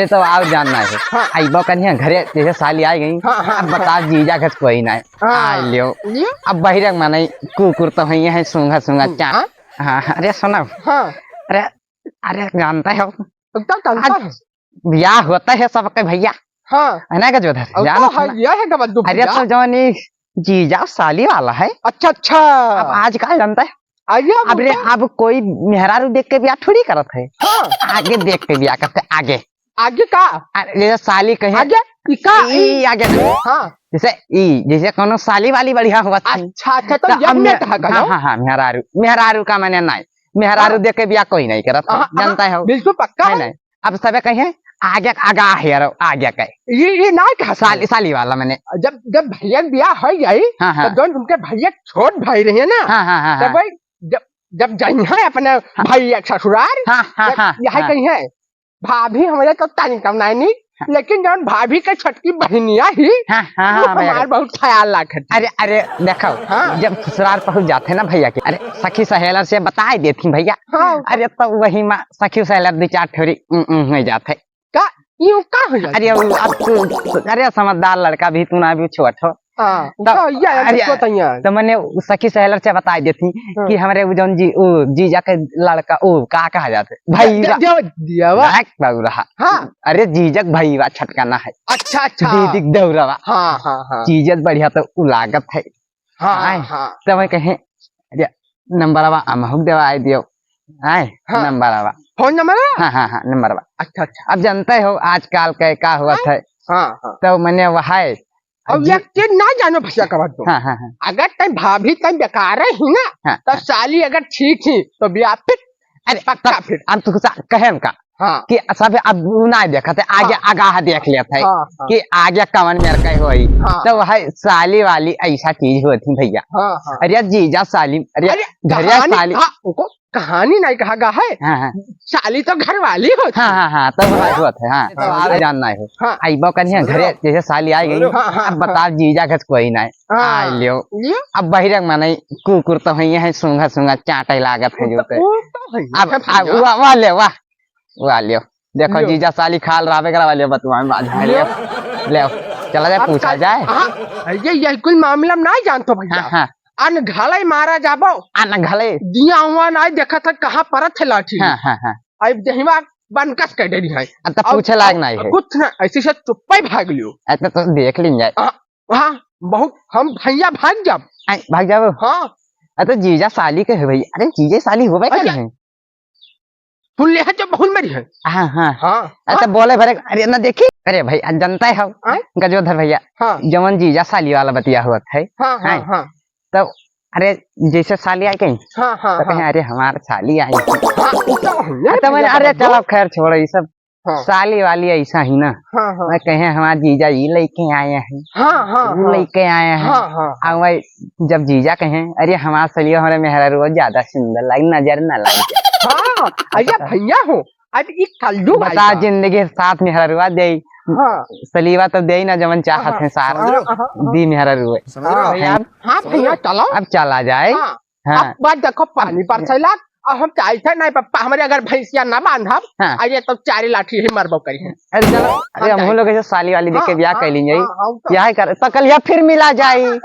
ये तो आप जानना है। हाँ। आइबो कन्या घरे जैसे साली आई गई। हाँ, हाँ, अब बता जीजा घर कोई ना हाँ। आ लियो। लियो? अब बहिरंग माने कुकुर तो है है सूंघा सूंघा चा। हाँ? हाँ अरे सुनो। हाँ। अरे अरे जानता हो एकदम जानता है। ब्याह होता है सबके भैया हाँ। है ना गजोधर अब जानो तो है, यह है गबद्दू अरे भैया। तो जवानी जीजा साली वाला है। अच्छा अच्छा। अब आजकल जानता है आइए अब रे अब कोई मेहरारू देख के ब्याह थोड़ी करत है। हाँ। आगे देख के ब्याह करते आगे। आगे का? अरे जैसे साली कहे आगे इका ई आगे हाँ। जैसे कोनो साली वाली बढ़िया हुआ था। अच्छा अच्छा तो यह में कहा हाँ करो। हाँ हाँ मेहरारू का मैंने नहीं मेहरारू हाँ। देख के ब्याह कोई नहीं करत हाँ, जानता है बिल्कुल पक्का है। नहीं अब सबे कहे आगे आगा है आगे कहे ये ना कहा साली वाला मैंने जब जब भैया ब्याह हो गई हाँ हाँ तब जब उनके भैया छोट भाई रहे ना हाँ हाँ हाँ तब भाई जब जब जाई है अपने भैया ससुराल हाँ हाँ हाँ यही कही है भाभी हमारे तो तानी कम नहीं लेकिन जब भाभी के छटकी बहनिया ही हाँ हाँ वो हाँ हमारे बहुत ख्याल रखती। अरे अरे देखो हाँ। जब ससुराल पहुंच जाते ना भैया के अरे सखी सहेलर से बता देती भैया। हाँ। अरे तो वही माँ सखी सहेलर दो चार ठोरी हो जाते का यूं का हो जाता? अरे अब तू अरे समझदार लड़का भी तू ना भी छोट हो हाँ तो अरे तो मैंने सखी सहेलर से बता देती कि हमारे जौन जीजा के लड़का का कहा जाते भाई बाबू रहा। हाँ। अरे जीजक भाई छटकाना है। अच्छा अच्छा दीदी दौड़वा हाँ हाँ हाँ चीजत बढ़िया तो लागत है। हाँ हाँ तो मैं कहे अरे नंबरवा अमहुक देवा दियो आए हाँ। नंबरवा फोन नंबर हाँ हाँ हाँ नंबरवा। अच्छा अच्छा अब जानते हो आजकल का हुआ था। हाँ हाँ तो मैंने वह है अब ये चीज ना जानो भैया का बात हाँ हाँ हाँ अगर तय भाभी तय बेकार ही ना हाँ, तो साली अगर ठीक ही तो ब्याह फिर अरे पक्का फिर अब तू कहे का हाँ कि सब अब ना देखा थे आगे हाँ। आगाह देख लिया था हाँ, हाँ। कि आगे कवन मेर का होई। हाँ। तो वह साली वाली ऐसा चीज होती भैया। हाँ हाँ अरे जीजा साली अरे घरिया साली कहानी नहीं कहा गा है। हाँ हाँ साली तो घर वाली होती हाँ हाँ हाँ तब हुआ था। हाँ तो आप जानना है हाँ। आइबो कन्या घरे जैसे साली आई गई। हाँ, हाँ, अब बता जीजा घर कोई ना आ लियो। लियो? अब बहिरंग माने कुकुर तो है सूंघा सूंघा चाटे लागत है जो अब वाह लियो देखो लियो। जीजा साली खाल रावे करा वाले बतुआ में बाज लियो। ले चला जाए पूछा जाए। ये कुल मामला ना जानतो भैया। हाँ हाँ अन घाले मारा जाबो आना घले दिया हुआ ना देखा था कहाँ परत है लाठी। हाँ हाँ हाँ अब जहिमा बनकस कर दे है अब तो पूछे लायक नहीं है कुछ ना ऐसे से चुप्पा ही भाग लियो। ऐसा तो देख लीन जाए। हाँ बहुत हम भैया भाग जब भाग जाओ। हाँ अरे जीजा साली के है भाई अरे जीजा साली हो भाई क्या है सुन ले जो बहुत मरी है। हाँ हाँ हाँ अच्छा बोले भरे अरे ना देखी अरे भाई जनता है गजोधर भैया हाँ जमन जीजा साली वाला बतिया हुआ था। हाँ हाँ हाँ तो अरे जैसे साली आई कहीं हाँ हाँ तो कहीं अरे हमारे साली आई हाँ तो मैंने अरे चलो खैर छोड़ो ये सब हाँ। साली वाली ऐसा ही ना। हाँ हाँ मैं कहे हमारे जीजा ये लेके आए हैं हाँ हाँ वो लेके आए हैं। हाँ हाँ और मैं जब जीजा कहे अरे हमारे सली हमारे मेहरा ज्यादा सुंदर लगी नजर न लगी। हाँ अरे भैया हो अब एक कल्लू बता जिंदगी साथ मेहरा दे हाँ सलीवा तो दे ना जमन चाहत है सारा दी मेहरा रुए। हाँ भैया चलो अब चला जाए। हाँ अब बात देखो पानी पर चला और हम चाहते नहीं पापा हमारे अगर भैंसिया ना बांधा अरे तो चारी लाठी ही मरबो करी है। अरे चलो अरे हम लोग साली वाली देख के ब्याह कर लीजिए हाँ, यही कर तो कल फिर मिला जाए।